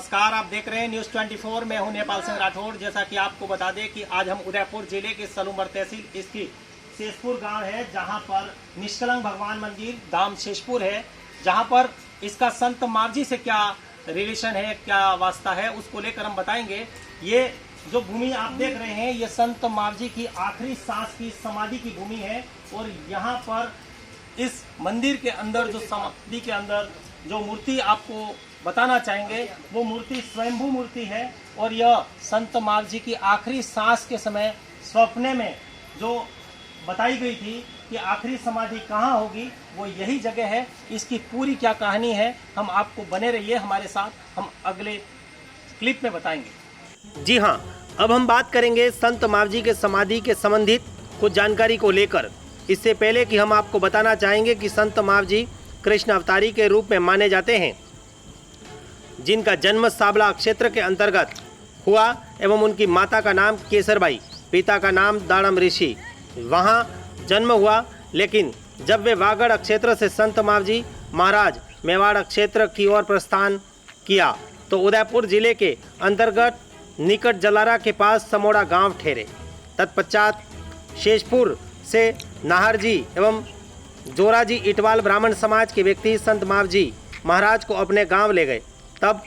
नमस्कार, आप देख रहे हैं न्यूज़ 24। मैं हूं नेपाल सिंह राठौड़। जैसा कि आपको बता दें कि आज हम उदयपुर जिले के सलूमर तहसील स्थित शेषपुर गांव है, जहां पर निष्कलंक भगवान मंदिर धाम शेषपुर है, जहां पर इसका संत मावजी से क्या रिलेशन है, क्या वास्ता है, उसको लेकर हम बताएंगे। ये जो भूमि आप देख रहे हैं, ये संत मावजी की आखिरी सांस की समाधि की भूमि है। और यहाँ पर इस मंदिर के अंदर जो समाधि के अंदर जो मूर्ति आपको बताना चाहेंगे, वो मूर्ति स्वयंभू मूर्ति है। और यह संत मावजी की आखिरी सांस के समय स्वप्ने में जो बताई गई थी कि आखिरी समाधि कहाँ होगी, वो यही जगह है। इसकी पूरी क्या कहानी है, हम आपको बने रहिए हमारे साथ, हम अगले क्लिप में बताएंगे। जी हाँ, अब हम बात करेंगे संत मावजी के समाधि के संबंधित कुछ जानकारी को लेकर। इससे पहले कि हम आपको बताना चाहेंगे कि संत मावजी कृष्ण अवतारी के रूप में माने जाते हैं, जिनका जन्म साबला क्षेत्र के अंतर्गत हुआ एवं उनकी माता का नाम केसरबाई, पिता का नाम दाड़म ऋषि, वहाँ जन्म हुआ। लेकिन जब वे वागड़ क्षेत्र से संत मावजी महाराज मेवाड़ क्षेत्र की ओर प्रस्थान किया तो उदयपुर जिले के अंतर्गत निकट जलारा के पास समोड़ा गांव ठहरे। तत्पश्चात शेषपुर से नाहरजी एवं जोराजी इटवाल ब्राह्मण समाज के व्यक्ति संत मावजी महाराज को अपने गांव ले गए। तब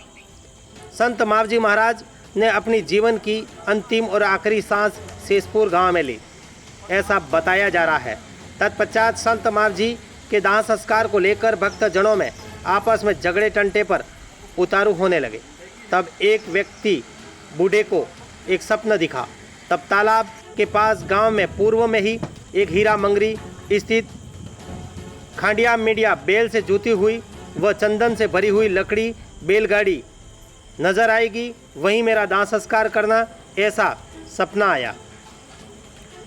संत मावजी महाराज ने अपनी जीवन की अंतिम और आखिरी सांस शेषपुर गांव में ली, ऐसा बताया जा रहा है। तत्पश्चात संत मावजी के दाह संस्कार को लेकर भक्तजनों में आपस में झगड़े टंटे पर उतारू होने लगे। तब एक व्यक्ति बूढ़े को एक स्वप्न दिखा। तब तालाब के पास गांव में पूर्व में ही एक हीरा मंगरी स्थित खांडिया मीडिया बैल से जुती हुई व चंदन से भरी हुई लकड़ी बैलगाड़ी नजर आएगी, वहीं मेरा दाह संस्कार करना, ऐसा सपना आया।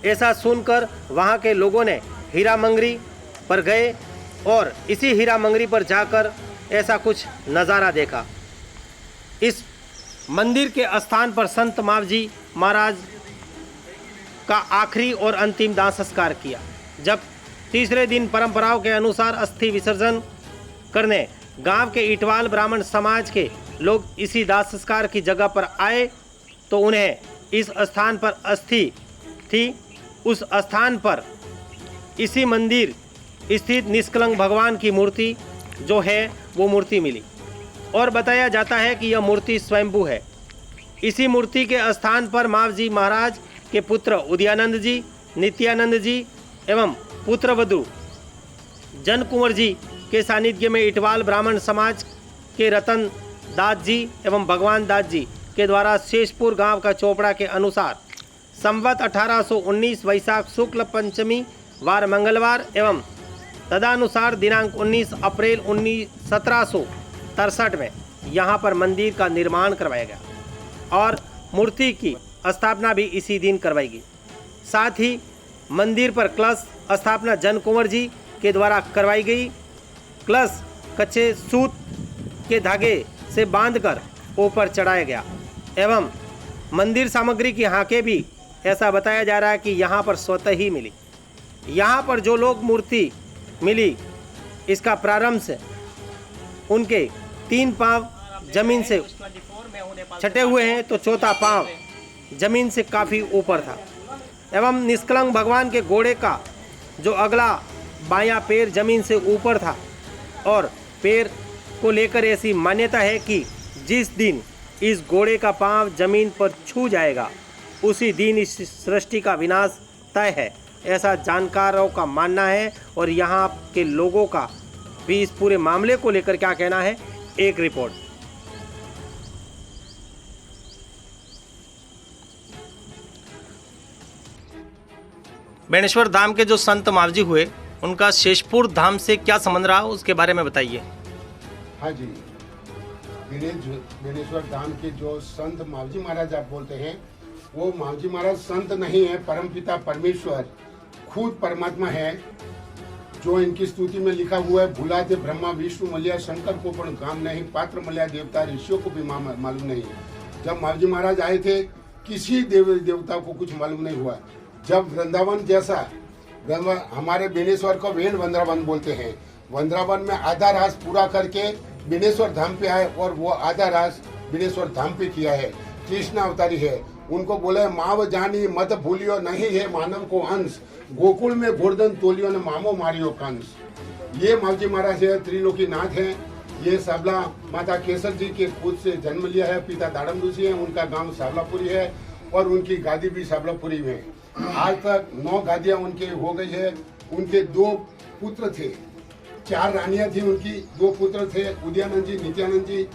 ऐसा सुनकर वहाँ के लोगों ने हीरा मंगरी पर गए और इसी हीरा मंगरी पर जाकर ऐसा कुछ नज़ारा देखा। इस मंदिर के स्थान पर संत मावजी महाराज का आखिरी और अंतिम दाह संस्कार किया। जब तीसरे दिन परंपराओं के अनुसार अस्थि विसर्जन करने गांव के इटवाल ब्राह्मण समाज के लोग इसी दाह संस्कार की जगह पर आए तो उन्हें इस स्थान पर अस्थि थी, उस स्थान पर इसी मंदिर स्थित निष्कलंक भगवान की मूर्ति जो है वो मूर्ति मिली। और बताया जाता है कि यह मूर्ति स्वयंभू है। इसी मूर्ति के स्थान पर मावजी महाराज के पुत्र उदयानंद जी, नित्यानंद जी एवं पुत्रवधू जन कुंवर जी के सानिध्य में इटवाल ब्राह्मण समाज के रतन दास जी एवं भगवान दास जी के द्वारा शेषपुर गांव का चोपड़ा के अनुसार संवत 1819 वैशाख शुक्ल पंचमी वार मंगलवार एवं तदानुसार दिनांक 19 अप्रैल 1763 में यहाँ पर मंदिर का निर्माण करवाया गया और मूर्ति की स्थापना भी इसी दिन करवाई गई। साथ ही मंदिर पर कलश स्थापना जन कुंवर जी के द्वारा करवाई गई। कलश कच्चे सूत के धागे से बांधकर ऊपर चढ़ाया गया एवं मंदिर सामग्री की हाँकें भी ऐसा बताया जा रहा है कि यहाँ पर स्वतः ही मिली। यहाँ पर जो लोग मूर्ति मिली, इसका प्रारंभ से उनके 3 पांव जमीन से छटे हुए हैं तो चौथा पांव जमीन से काफ़ी ऊपर था एवं निष्कलंक भगवान के घोड़े का जो अगला बायां पैर जमीन से ऊपर था। और पैर को लेकर ऐसी मान्यता है कि जिस दिन इस घोड़े का पांव जमीन पर छू जाएगा उसी दिन इस सृष्टि का विनाश तय है, ऐसा जानकारों का मानना है। और यहाँ के लोगों का भी इस पूरे मामले को लेकर क्या कहना है, एक रिपोर्ट। बेणेश्वर धाम के जो संत मावजी हुए, उनका शेषपुर धाम से क्या संबंध रहा, उसके बारे में बताइए। हाँ जी, बेणेश्वर धाम के जो संत मावजी महाराज आप बोलते हैं, वो मावजी महाराज संत नहीं है, परमपिता परमेश्वर खुद परमात्मा है। जो इनकी स्तुति में लिखा हुआ है, भूला दे ब्रह्मा विष्णु मल्या शंकर को पण काम नहीं, पात्र मल्या देवता ऋषियों को भी मालूम नहीं। जब मावजी महाराज आए थे किसी देवता को कुछ मालूम नहीं हुआ। जब वृंदावन जैसा हमारे बेणेश्वर को वेल वृंदावन बोलते हैं, वृंदावन में आधा रास पूरा करके बेणेश्वर धाम पे आए और वो आधा रास बिनेश्वर धाम पे किया है, कृष्ण अवतारी है। उनको बोले माव जानी मत भूलियो, नहीं है मानव को अंश, गोकुल में गोवर्धन तोलियो ने मामो मारियो कंस। ये मावजी महाराज है, त्रिलोकी नाथ है। ये साबला माता केसर जी के खुद से जन्म लिया है, पिता दाड़म ऋषि है, उनका गांव साबलापुरी है और उनकी गादी भी साबलापुरी में। आज तक 9 गादियां उनके हो गई है। उनके 2 पुत्र थे, 4 रानियां थी उनकी, 2 पुत्र थे, उदयानंद जी, नित्यानंद जी।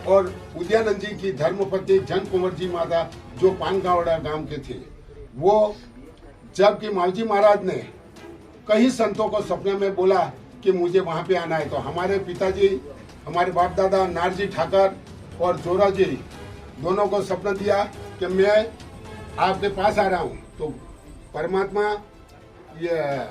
और उदयानंद जी की धर्मपत्नी जन कुंवर जी माता जो पानगावड़ा गांव के थे, वो जबकि मावजी महाराज ने कई संतों को सपने में बोला कि मुझे वहां पे आना है, तो हमारे पिताजी, हमारे बाप दादा नारजी ठाकर और जोरा जी दोनों को सपना दिया कि मैं आपके पास आ रहा हूं। तो परमात्मा ये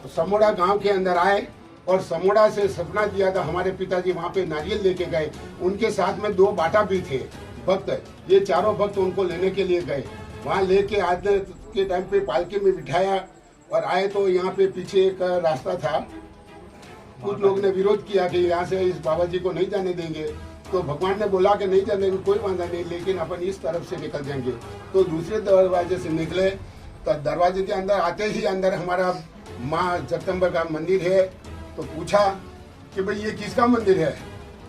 समोड़ा गांव के अंदर आए और समोड़ा से सपना दिया था। हमारे पिताजी वहां पे नारियल लेके गए, उनके साथ में 2 बाटा भी थे भक्त। ये चारों भक्त उनको लेने के लिए गए, वहां लेके आने के टाइम पे पालकी में बिठाया और आए तो यहाँ पे पीछे एक रास्ता था। कुछ लोग ने विरोध किया कि यहाँ से इस बाबा जी को नहीं जाने देंगे, तो भगवान ने बोला कि नहीं जाने कोई बाधा नहीं, लेकिन अपन इस तरफ से निकल जाएंगे। तो दूसरे दरवाजे से निकले, तो दरवाजे के अंदर आते ही अंदर हमारा माँ जगदम्बा का मंदिर है। तो पूछा कि भाई ये किसका मंदिर है,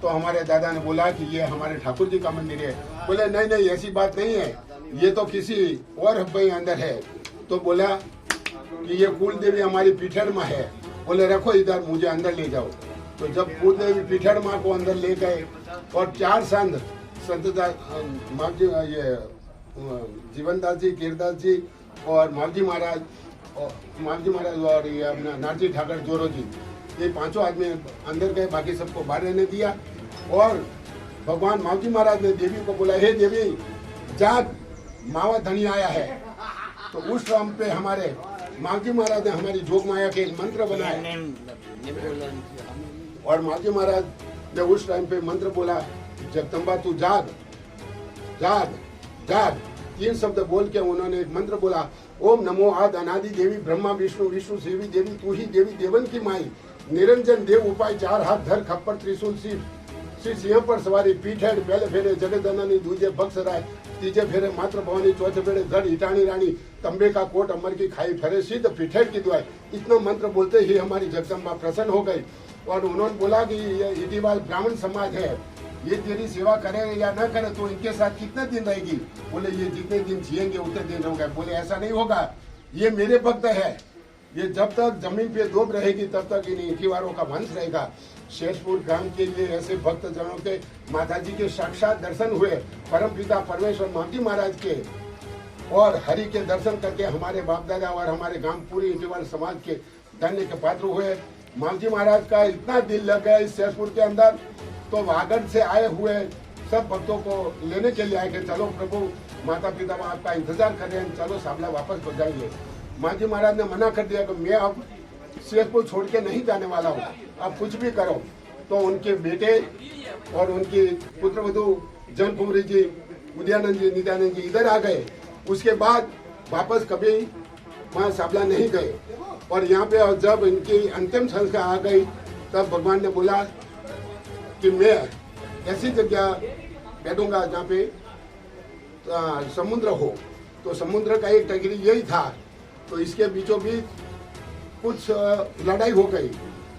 तो हमारे दादा ने बोला कि ये हमारे ठाकुर जी का मंदिर है। बोले नहीं नहीं ऐसी बात नहीं है, ये तो किसी और भाई अंदर है। तो बोला कि ये कुल देवी हमारी पीठर माँ है। बोले रखो इधर, मुझे अंदर ले जाओ। तो जब कुल देवी पीठर माँ को अंदर ले गए और 4 संत ये जीवनदास जी, कीरदास जी और मावजी महाराज और ये अपना नारजी ठाकर जोरो जी, ये 5 आदमी अंदर गए, बाकी सबको बाहर रहने दिया। और भगवान मावजी महाराज ने देवी को बोला, हे देवी जाग, मावा धनी आया है। तो उस टाइम पे हमारे मावजी महाराज ने हमारी जोग माया के एक मंत्र बनाए और मावजी महाराज ने उस टाइम पे मंत्र बोला, जगदम्बा तू जाग जाग जाग। 3 शब्द बोल के उन्होंने एक मंत्र बोला, ओम नमो आद अनादि देवी ब्रह्मा विष्णु विष्णु सेवी देवी तू ही देवी देवन की माई, निरंजन देव उपाय 4 हाथ धर खप्पर त्रिशूल शिव, श्री सिंह पर सवारी पीठ हेड, पहले फेरे जगदननी, दूजे बक्सराय, तीजे फेरे मात्र भवानी, चौथे फेरे धड़ हिटाणी रानी, तंबे का कोट अमर की खाई, फेरे सिद्ध पीठेड की दुआई। इतना मंत्र बोलते ही हमारी जगदम्बा प्रसन्न हो गई और उन्होंने बोला कि ये इटीवाल ब्राह्मण समाज है, ये तेरी सेवा करे या न करे तो इनके साथ कितने दिन रहेगी। बोले ये जितने दिन जिएंगे उतने दिन होगा। बोले ऐसा नहीं होगा, ये मेरे भक्त है, ये जब तक जमीन पे डूब रहेगी तब तक इन इटीवारों का वंश रहेगा। शेषपुर ग्राम के लिए ऐसे भक्त जनों के माताजी के साक्षात दर्शन हुए, परम पिता परमेश्वर मावजी महाराज के और हरि के दर्शन करके हमारे बाप दादा और हमारे गांव पूरी इटीवाल समाज के धन्य के पात्र हुए। मावजी महाराज का इतना दिल लग गया इस शेषपुर के अंदर, तो वागड़ से आए हुए सब भक्तों को लेने के लिए आए कि चलो प्रभु माता पिता आपका इंतजार कर रहे हैं, चलो साबला वापस हो जाएंगे। मावजी महाराज ने मना कर दिया कि मैं अब शेषपुर छोड़ के नहीं जाने वाला हूँ, आप कुछ भी करो। तो उनके बेटे और उनकी पुत्रवधू जन कुंवरी जी, उदयानंद जी, नित्यानंद जी इधर आ गए। उसके बाद वापस कभी वहाँ साबला नहीं गए और यहाँ पे जब इनकी अंतिम संस्कार आ गई तब भगवान ने बोला कि मैं ऐसी जगह बैठूंगा जहाँ पे समुद्र हो। तो समुद्र का एक टगरी यही था। तो इसके बीचों बीच कुछ लड़ाई हो गई,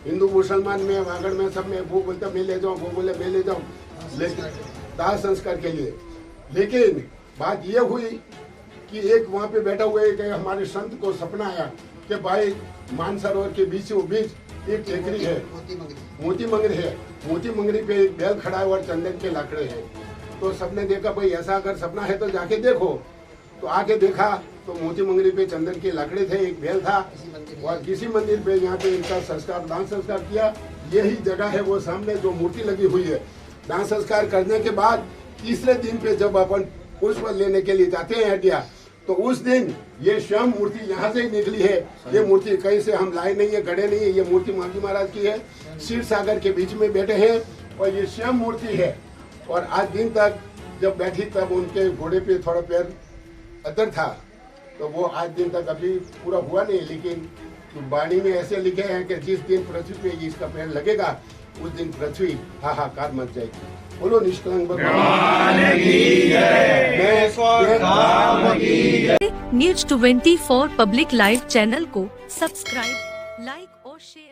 हिंदू मुसलमान में, वागड़ में, सब में। वो बोलते मैं ले जाऊँ, वो बोले मैं ले जाऊँ, लेकिन दाह संस्कार के लिए। लेकिन बात ये हुई कि एक वहाँ पे बैठा हुआ एक हमारे संत को सपना आया कि भाई मानसरोवर के बीचों बीच एक टेकरी है, मोती मंगरी है, मोती मंगरी पे एक बैल खड़ा है और चंदन के लाकड़े हैं। तो सबने देखा भाई ऐसा अगर सपना है तो जाके देखो। तो आके देखा तो मोती मंगरी पे चंदन के लाकड़े थे, एक बैल था और किसी मंदिर पे यहाँ पे इनका संस्कार, दान संस्कार किया। यही जगह है वो सामने जो मूर्ति लगी हुई है। दान संस्कार करने के बाद तीसरे दिन पे जब अपन पुष्प लेने के लिए जाते हैं हटिया, तो उस दिन ये स्वयं मूर्ति यहाँ से ही निकली है। ये मूर्ति कहीं से हम लाए नहीं है, गढ़े नहीं है, ये मूर्ति मावजी महाराज की है। क्षीर सागर के बीच में बैठे हैं और ये स्वयं मूर्ति है। और आज दिन तक जब बैठी तब उनके घोड़े पे थोड़ा पैर अदर था, तो वो आज दिन तक अभी पूरा हुआ नहीं। लेकिन वाणी में ऐसे लिखे हैं कि जिस दिन पृथ्वी पे इसका पैर लगेगा उस दिन पृथ्वी हाहाकार मच जाएगी। बोलो निष्कलंक भगवान की जय। न्यूज 24 पब्लिक लाइव चैनल को सब्सक्राइब, लाइक और शेयर